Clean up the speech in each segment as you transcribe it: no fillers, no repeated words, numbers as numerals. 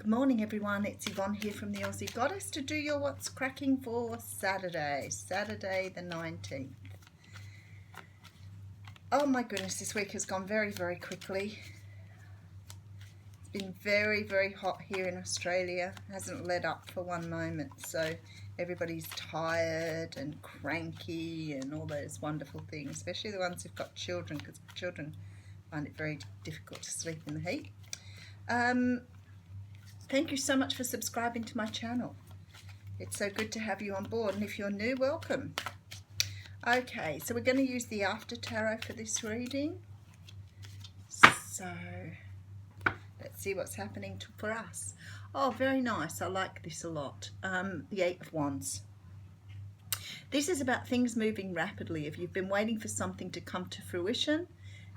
Good morning everyone, it's Yvonne here from the Aussie Goddess to do your What's Cracking for Saturday the 19th. Oh my goodness, this week has gone very, very quickly. It's been very, very hot here in Australia. It hasn't let up for one moment, so everybody's tired and cranky and all those wonderful things, especially the ones who've got children, because children find it very difficult to sleep in the heat. Thank you so much for subscribing to my channel. It's so good to have you on board, and if you're new, welcome. Okay, so we're going to use the After Tarot for this reading. So let's see what's happening for us. Oh, very nice. I like this a lot. The Eight of Wands. This is about things moving rapidly. If you've been waiting for something to come to fruition,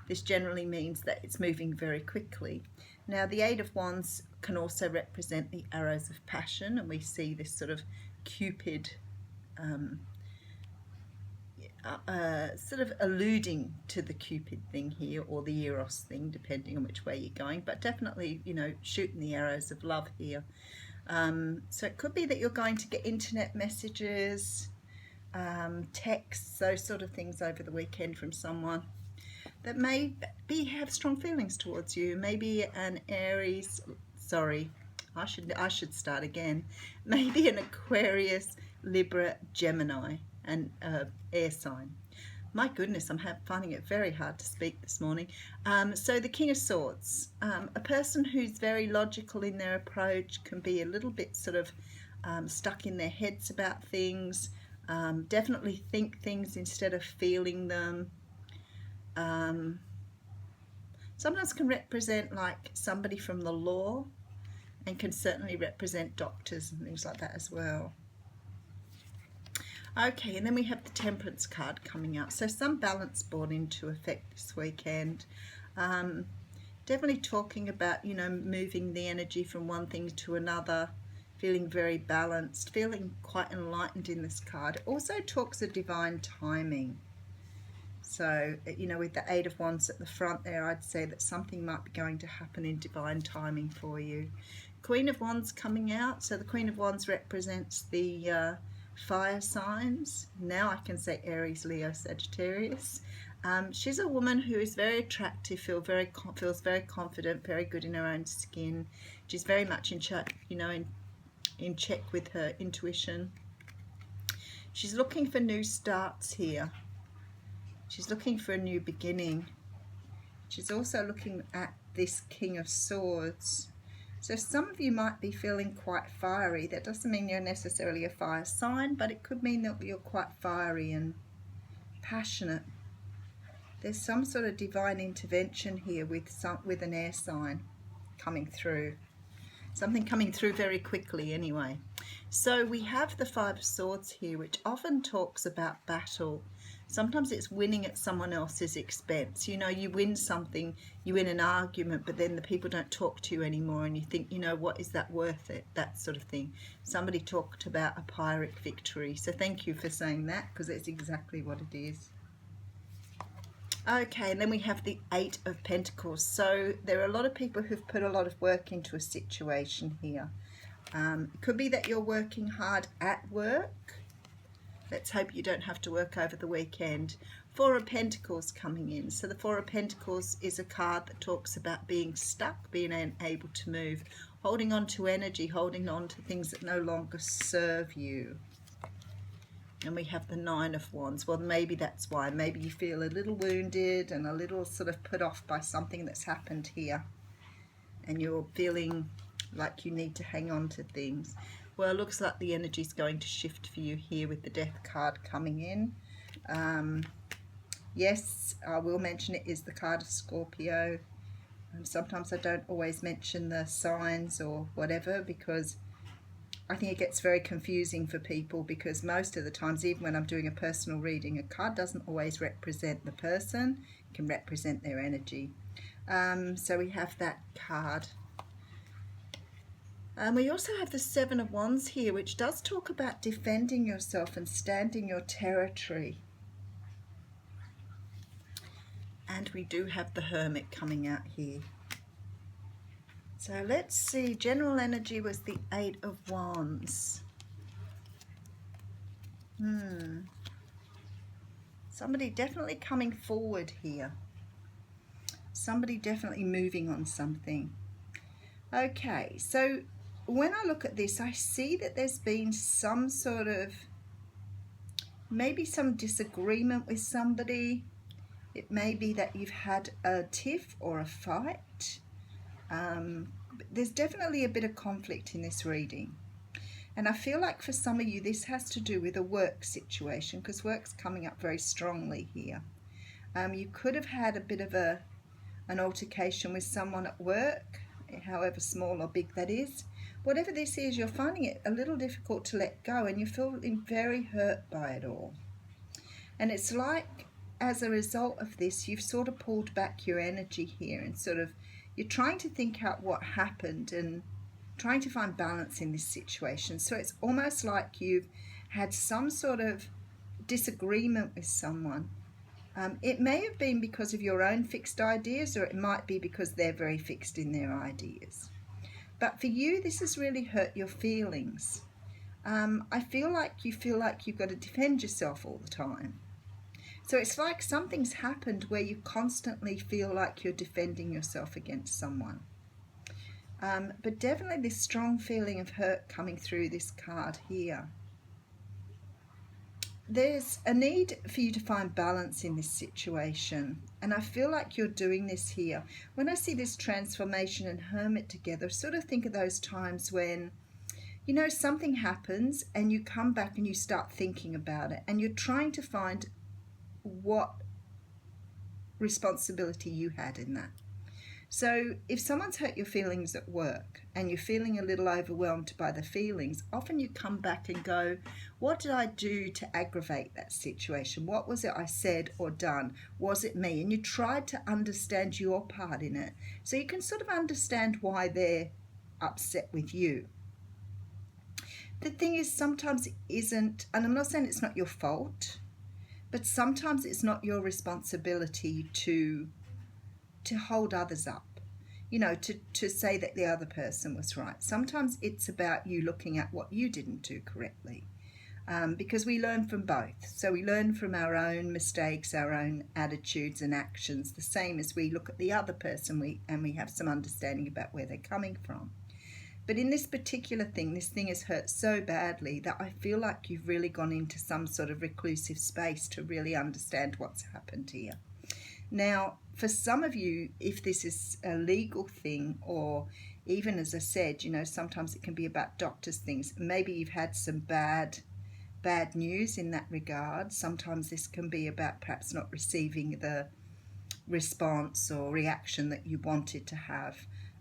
this generally means that it's moving very quickly. Now, the Eight of Wands can also represent the arrows of passion, and we see this sort of Cupid sort of alluding to the Cupid thing here, or the Eros thing, depending on which way you're going, but definitely, you know, shooting the arrows of love here. So it could be that you're going to get internet messages, texts, those sort of things over the weekend from someone that may have strong feelings towards you. Maybe an Aries, sorry, I should start again. Maybe an Aquarius, Libra, Gemini, and air sign. My goodness, I'm finding it very hard to speak this morning. So the King of Swords, a person who's very logical in their approach, can be a little bit sort of stuck in their heads about things, definitely think things instead of feeling them. Sometimes can represent like somebody from the law, and can certainly represent doctors and things like that as well. Okay, and then we have the Temperance card coming up. So some balance brought into effect this weekend. Definitely talking about, you know, moving the energy from one thing to another, feeling very balanced, feeling quite enlightened in this card. It also talks of divine timing. So, you know, with the Eight of Wands at the front there, I'd say that something might be going to happen in divine timing for you. Queen of Wands coming out. So the Queen of Wands represents the fire signs. Now I can say Aries, Leo, Sagittarius. She's a woman who is very attractive, feels very confident, very good in her own skin. She's very much in check, you know, in check with her intuition. She's looking for new starts here. She's looking for a new beginning. She's also looking at this King of Swords. So some of you might be feeling quite fiery. That doesn't mean you're necessarily a fire sign, but it could mean that you're quite fiery and passionate. There's some sort of divine intervention here with an air sign coming through. Something coming through very quickly anyway. So we have the Five of Swords here, which often talks about battle. Sometimes it's winning at someone else's expense. You know, you win something, you win an argument, but then the people don't talk to you anymore, and you think, you know, what is that worth it? That sort of thing. Somebody talked about a Pyrrhic victory. So thank you for saying that, because it's exactly what it is. Okay, and then we have the Eight of Pentacles. So there are a lot of people who've put a lot of work into a situation here. It could be that you're working hard at work. Let's hope you don't have to work over the weekend. Four of Pentacles coming in. So the Four of Pentacles is a card that talks about being stuck, being unable to move, holding on to energy, holding on to things that no longer serve you. And we have the Nine of Wands. Well, maybe that's why. Maybe you feel a little wounded and a little sort of put off by something that's happened here, and you're feeling like you need to hang on to things. Well, it looks like the energy is going to shift for you here with the Death card coming in. Yes, I will mention it is the card of Scorpio. Sometimes I don't always mention the signs or whatever, because I think it gets very confusing for people, because most of the times, even when I'm doing a personal reading, a card doesn't always represent the person. It can represent their energy. So we have that card. We also have the Seven of Wands here, which does talk about defending yourself and standing your territory. And we do have the Hermit coming out here. So let's see, general energy was the Eight of Wands. Somebody definitely coming forward here. Somebody definitely moving on something. Okay, so when I look at this, I see that there's been some sort of, maybe some disagreement with somebody. It may be that you've had a tiff or a fight. There's definitely a bit of conflict in this reading. And I feel like for some of you, this has to do with a work situation, because work's coming up very strongly here. You could have had a bit of an altercation with someone at work, however small or big that is. Whatever this is, you're finding it a little difficult to let go, and you're feeling very hurt by it all. And it's like, as a result of this, you've sort of pulled back your energy here, and sort of, you're trying to think out what happened and trying to find balance in this situation. So it's almost like you've had some sort of disagreement with someone. It may have been because of your own fixed ideas, or it might be because they're very fixed in their ideas. But for you, this has really hurt your feelings. I feel like you've got to defend yourself all the time. So it's like something's happened where you constantly feel like you're defending yourself against someone. But definitely this strong feeling of hurt coming through this card here. There's a need for you to find balance in this situation, and I feel like you're doing this here. When I see this transformation and hermit together, I sort of think of those times when, you know, something happens and you come back and you start thinking about it, and you're trying to find what responsibility you had in that. So if someone's hurt your feelings at work and you're feeling a little overwhelmed by the feelings, often you come back and go, what did I do to aggravate that situation? What was it I said or done? Was it me? And you tried to understand your part in it, so you can sort of understand why they're upset with you. The thing is, sometimes it isn't, and I'm not saying it's not your fault, but sometimes it's not your responsibility to hold others up, you know, to say that the other person was right. Sometimes it's about you looking at what you didn't do correctly, because we learn from both. So we learn from our own mistakes, our own attitudes and actions, the same as we look at the other person, and we have some understanding about where they're coming from. But in this particular thing, this thing has hurt so badly that I feel like you've really gone into some sort of reclusive space to really understand what's happened here. Now, for some of you, if this is a legal thing, or even, as I said, you know, sometimes it can be about doctors' things. Maybe you've had some bad news in that regard. Sometimes this can be about perhaps not receiving the response or reaction that you wanted to have.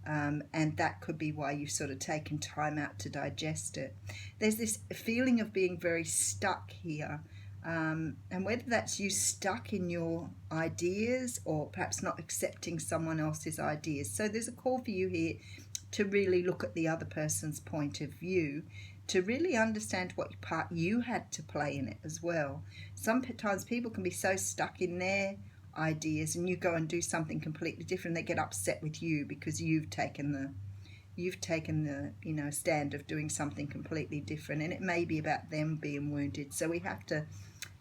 And that could be why you've sort of taken time out to digest it. There's this feeling of being very stuck here. And whether that's you stuck in your ideas or perhaps not accepting someone else's ideas. So there's a call for you here to really look at the other person's point of view, to really understand what part you had to play in it as well. Sometimes people can be so stuck in their ideas, and you go and do something completely different. They get upset with you because you've taken the you know, stand of doing something completely different, and it may be about them being wounded. So we have to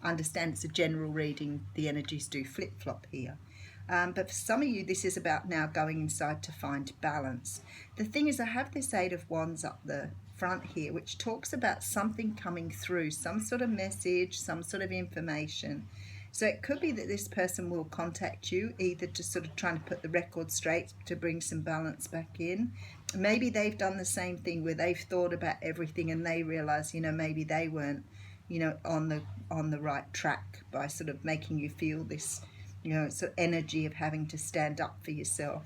understand it's a general reading. The energies do flip-flop here. But for some of you, this is about now going inside to find balance. The thing is, I have this Eight of Wands up the front here, which talks about something coming through, some sort of message, some sort of information. So it could be that this person will contact you, either to sort of trying to put the record straight, to bring some balance back in. Maybe they've done the same thing where they've thought about everything and they realise, you know, maybe they weren't, you know, on the right track by sort of making you feel this, you know, sort of energy of having to stand up for yourself.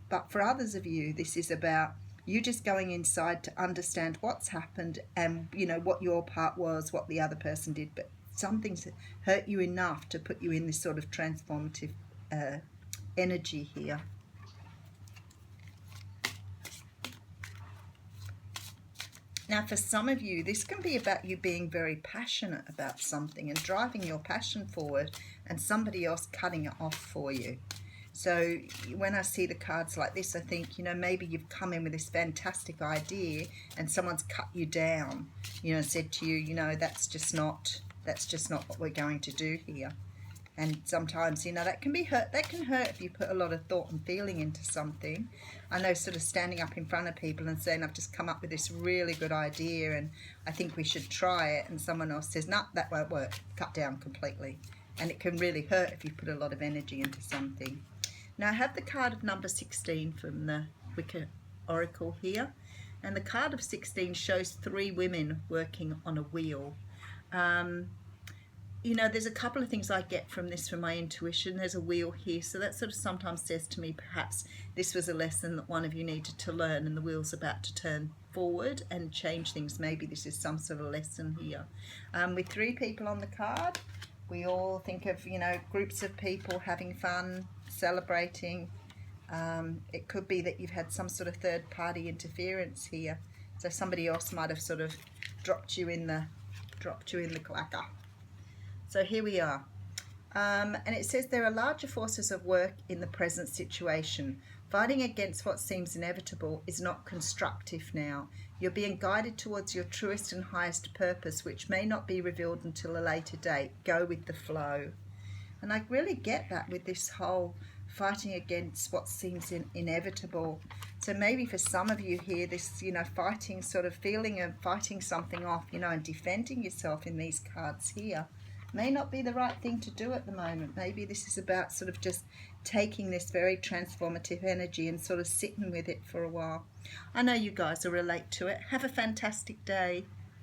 But for others of you, this is about you just going inside to understand what's happened and, you know, what your part was, what the other person did, but something's hurt you enough to put you in this sort of transformative energy here. Now, for some of you, this can be about you being very passionate about something and driving your passion forward, and somebody else cutting it off for you. So when I see the cards like this, I think, you know, maybe you've come in with this fantastic idea and someone's cut you down, you know, said to you, you know, that's just not what we're going to do here. And sometimes, you know, that can be hurt. That can hurt if you put a lot of thought and feeling into something. I know, sort of standing up in front of people and saying, I've just come up with this really good idea and I think we should try it. And someone else says, no, that won't work. Cut down completely. And it can really hurt if you put a lot of energy into something. Now I have the card of number 16 from the Wicker Oracle here. And the card of 16 shows 3 women working on a wheel. You know, there's a couple of things I get from this from my intuition. There's a wheel here, so that sort of sometimes says to me, perhaps this was a lesson that one of you needed to learn and the wheel's about to turn forward and change things. Maybe this is some sort of lesson here. With 3 people on the card, we all think of, you know, groups of people having fun, celebrating. It could be that you've had some sort of third-party interference here. So somebody else might have sort of dropped you in the clacker. So here we are. And it says there are larger forces of work in the present situation. Fighting against what seems inevitable is not constructive now. You're being guided towards your truest and highest purpose, which may not be revealed until a later date. Go with the flow. And I really get that with this whole fighting against what seems inevitable. So maybe for some of you here, this, you know, fighting sort of feeling of fighting something off, you know, and defending yourself in these cards here may not be the right thing to do at the moment. Maybe this is about sort of just taking this very transformative energy and sort of sitting with it for a while. I know you guys will relate to it. Have a fantastic day.